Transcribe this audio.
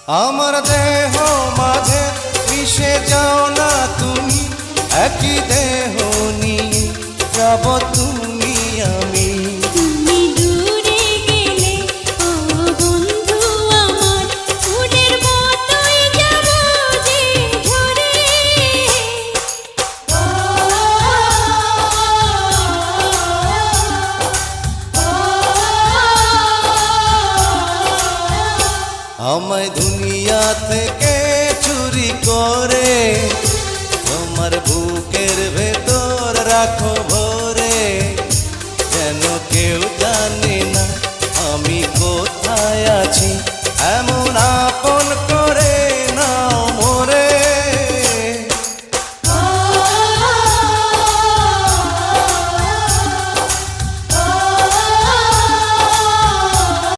আমার দেহ মাঝে মিশে যাও না তুমি, একই দেহ নিয়ে যাব তুমি আমি। তুমি দূরে গেলে ও বন্ধু আমার, ফুলের মতোই যাব যে ঝরে। আমায় দুনিয়া থেকে চুরি করে তোমার বুকের ভেতর রাখো ভরে, যেন কেউ জানে না আমি কোথায় আছি।